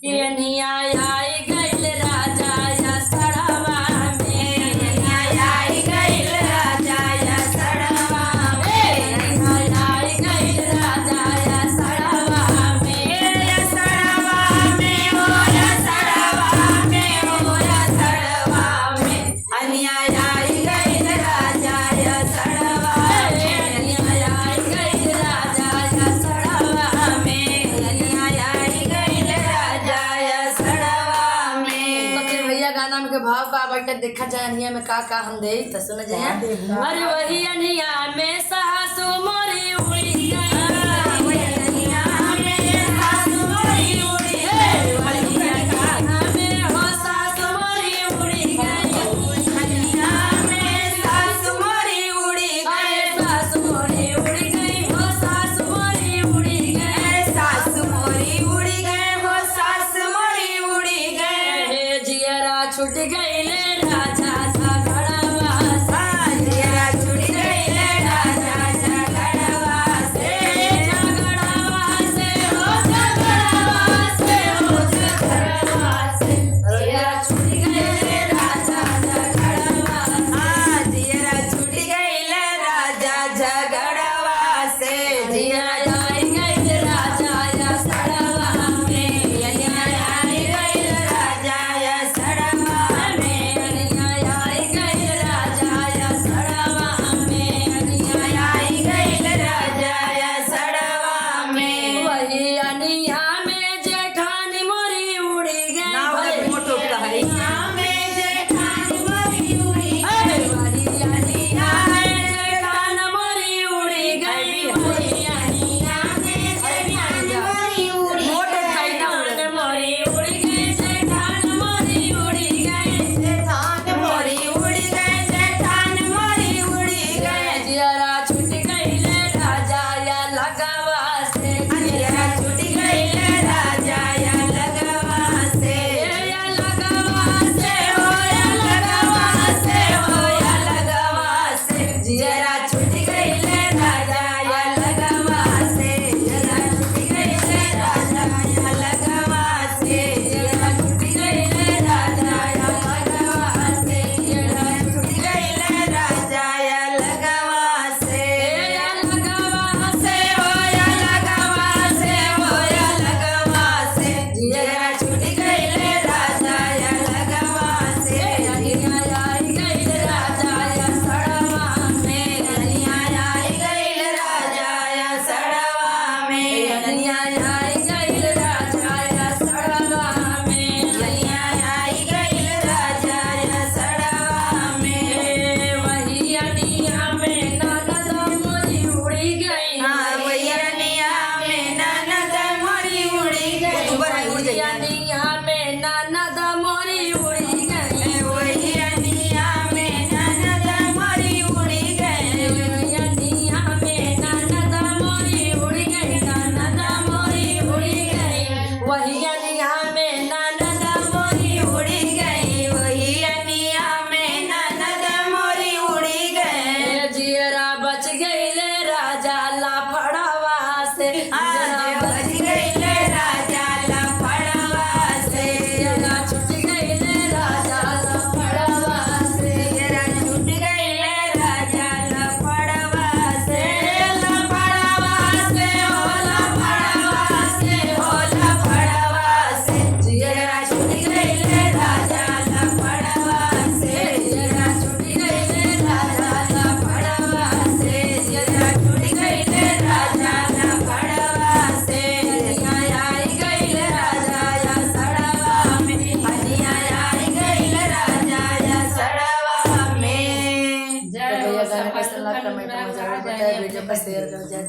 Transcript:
Anyway आई गइल राजा या सड़वा में, एनिया आई गइल राजा या सड़वा में, एनिया आई गइल राजा या सड़वा में, या सड़वा में हो या सड़वा में हो या सड़वा में, एनिया आई गइल राजा या सड़वा में, एनिया आई गइल राजा या सड़वा में, एनिया आई गइल राजा या सड़वा में। तो फिर भैया गाना में के भाव का बटे देखा जाए अनिया में का हम दे तो सुन जाए। अरे वही अनिया में सासु मोरी उड़ी गई, वही अनिया में सासु मोरी उड़ी गई, वही अनिया में हो सासु मोरी उड़ी गई, अनिया में सासु मोरी उड़ी गई, सासु मोरी उड़ी गई हो सासु मोरी उड़ी गई, सासु मोरी उड़ी गई हो सासु मोरी उड़ी गई, जियरा छूट गईले राजा झगड़वा से, जियरा छूट गईले राजा झगड़वा से, झगड़वा से हो झगड़वा से हो झगड़वा से, जियरा छूट गईले राजा झगड़वा से, जियरा छूट गईले राजा झगड़वा से, जियरा आई गईल राजा या सड़वा में, एनिया आई गईल राजा या सड़वा में, एनिया आई गईल राजा या सड़वा में, एनिया आई गईल राजा या सड़वा में। वही अनिया में जेठानी मोरी उड़ी गई, अनिया में जेठानी मोरी उड़ी गई, वही अनिया में जेठान मोरी उड़ी गई, वही अनिया में जेठान मोरी उड़ी गई, जेठान मोरी उड़ी गई, जेठान मोरी उड़ी गई, जेठान मोरी उड़ी गई, जेठान मोरी उड़ी गई, जियरा छूट गईले राजा या लगवा से, जियरा छूट गईले राजा या लगवा से, या लगवा से हो या लगवा से हो या लगवा से, जियरा छूट गईले राजा या लगवा से, जियरा छूट गईले राजा या लगवा से, जियरा छूट गईले राजा या लगवा से, जियरा छूट गईले राजा या लगवा से, या लगवा से हो या लगवा से हो या लगवा से, जियरा छूट गईले राजा या लगवा से, एनिया आई गईल राजा या सड़वा में, एनिया आई गईल राजा या सड़वा में, एनिया आई गईल राजा या सड़वा में, एनिया आई गईल राजा या सड़वा में। वही अनिया में ननद मोरी उड़ी गई, वही अनिया में ननद मोरी उड़ी गई, वही अनिया में ननद मोरी उड़ी गई, वही अनिया में ननद मोरी उड़ी गई, वही अनिया में ननद मोरी उड़ी गई, ननद मोरी उड़ी गई, वही अनिया में ननद मोरी उड़ी गई, वही अनिया में ननद मोरी उड़ी गई, जियरा बच गईले राजा लाफड़वा से, जियरा बच गईले राजा लाफड़वा से, जियरा छूट गईले राजा लाफड़वा से, जियरा छूट गईले राजा लाफड़वा से, लाफड़वा से हो लाफड़वा से हो लाफड़वा से, जियरा छूट गईले राजा लाफड़वा से, जियरा छूट गईले राजा लाफड़वा से, जियरा छूट गईले राजा लाफड़वा से, एनिया आई गईल राजा या सड़वा में, एनिया आई गईल राजा या सड़वा में। जय हो। वीडियो को शेयर कर